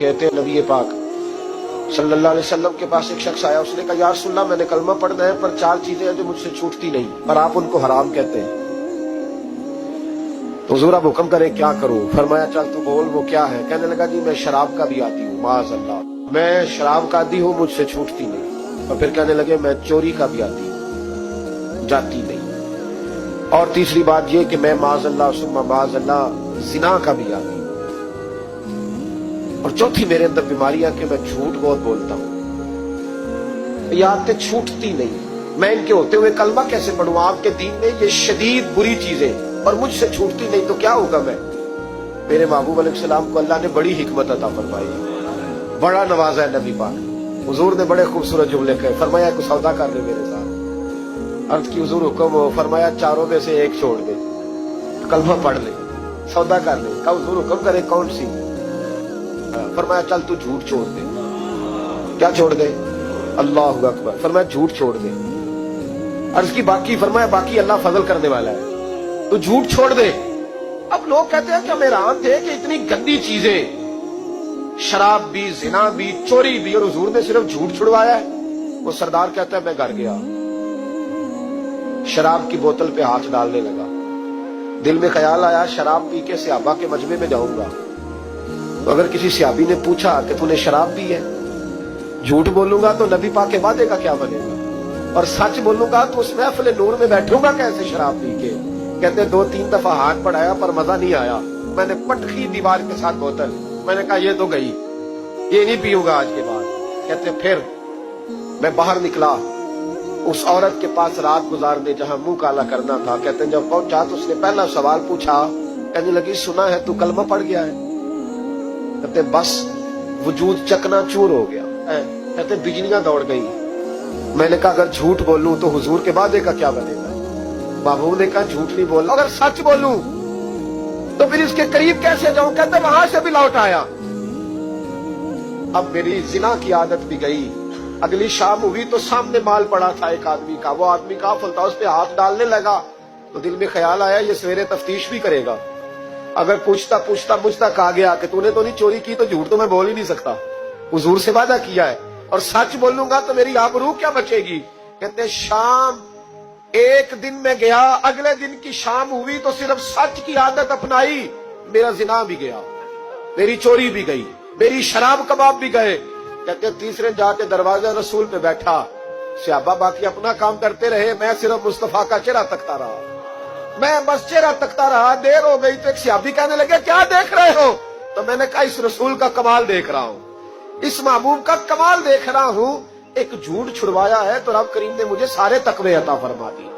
कहते हैं नबी पाक सल्लल्लाहु अलैहि वसल्लम के पास एक शख्स आया, उसने कहा या रसूलल्लाह मैंने कलमा पढ़ना है पर 4 चीजें हैं जो मुझसे छूटती नहीं और आप उनको हराम कहते हैं, तो हुजूर आप हुक्म करें क्या करूं? फरमाया चल तू बोल वो क्या है? कहने लगा जी मैं शराब का भी आदी हूँ, माज़अल्लाह मैं शराब का आदी हूँ, मुझसे छूटती नहीं। और फिर कहने लगे मैं चोरी का भी आदी हूँ, जाती नहीं। और तीसरी बात ये कि मैं माज़अल्लाह सुम्मा माज़अल्लाह जिना का भी आदी हूँ। और चौथी मेरे अंदर बीमारियां कि मैं झूठ बहुत बोलता हूं। ये आदतें छूटती नहीं, मैं इनके होते हुए कलमा कैसे पढ़ूं? आपके दीन में ये शदीद बुरी चीजें और मुझसे छूटती नहीं तो क्या होगा? मैं मेरे महबूब अलैहिस्सलाम को अल्लाह ने बड़ी हिकमत अता फरमाई, बड़ा नवाजा है नबी पाक। हुजूर ने बड़े खूबसूरत जुमले कहे, फरमाया कुछ सौदा कर ले मेरे साथ। अर्ज की हुजूर हुक्म हो, फरमाया चारों में से एक छोड़ दे, कलमा पढ़ ले, सौदा कर ले। कहा हुजूर हुक्म करे कौन सी? फरमाया चल तू झूठ छोड़ दे। क्या छोड़ दे? अल्लाहु अकबर। फरमाया झूठ छोड़ दे। अर्ज की बाकी? फरमाया बाकी अल्लाह फजल करने वाला है, तू झूठ छोड़ दे। अब लोग कहते हैं कि हम हैरान थे कि इतनी गंदी चीजें, शराब भी, जिना भी, चोरी भी, और हुजूर ने सिर्फ झूठ छुड़वाया है। वो सरदार कहता है मैं घर गया, शराब की बोतल पे हाथ डालने लगा, दिल में ख्याल आया शराब पी के सहाबा के मजमे में जाऊंगा, तो अगर किसी सहाबी ने पूछा कि तूने शराब पी है, झूठ बोलूंगा तो नबी पाक के वादे का क्या बनेगा, और सच बोलूंगा तो उस महफिल नूर में बैठूंगा कैसे शराब पी के? कहते 2-3 दफा हाथ बढ़ाया पर मजा नहीं आया, मैंने पटकी दीवार के साथ बोतल, मैंने कहा ये तो गई, ये नहीं पीऊंगा आज के बाद। कहते फिर मैं बाहर निकला उस औरत के पास रात गुजारने जहां मुंह काला करना था। कहते जब पहुंचा तो उसने पहला सवाल पूछा, कहने लगी सुना है तू कलमा पढ़ गया है? कहते बस वजूद चकनाचूर हो गया। कहते बिजलियां दौड़ गई। मैंने कहा अगर झूठ बोलूं तो हुजूर के वादे का क्या बनेगा? बाबू ने कहा झूठ नहीं बोलना, अगर सच बोलूं तो फिर इसके करीब कैसे जाऊं? कहते वहां से भी लौट आया। अब मेरी जिना की आदत भी गई। अगली शाम हुई तो सामने माल पड़ा था एक आदमी का, वो आदमी काफिल था, उस पे हाथ डालने लगा तो दिल में ख्याल आया ये सवेरे तफ्तीश भी करेगा, अगर पूछता पूछता मुझ तक आ गया कि तूने तो नहीं चोरी की तो झूठ तो मैं बोल ही नहीं सकता, हुजूर से वादा किया है, और सच बोलूंगा तो मेरी आबरू क्या बचेगी? कहते शाम एक दिन में गया, अगले दिन की शाम हुई तो सिर्फ सच की आदत अपनाई, मेरा जिना भी गया, मेरी चोरी भी गई, मेरी शराब कबाब भी गए। कहते तीसरे जाके दरवाजा रसूल पे बैठा, सहाबा बाकी अपना काम करते रहे, मैं सिर्फ मुस्तफा का चेहरा तकता रहा, मैं बस चेहरा तकता रहा। देर हो गई तो एक सहाबी कहने लगे क्या देख रहे हो? तो मैंने कहा इस रसूल का कमाल देख रहा हूँ, इस महबूब का कमाल देख रहा हूँ। एक झूठ छुड़वाया है तो रब करीम ने मुझे सारे तकवे अता फरमा दिए।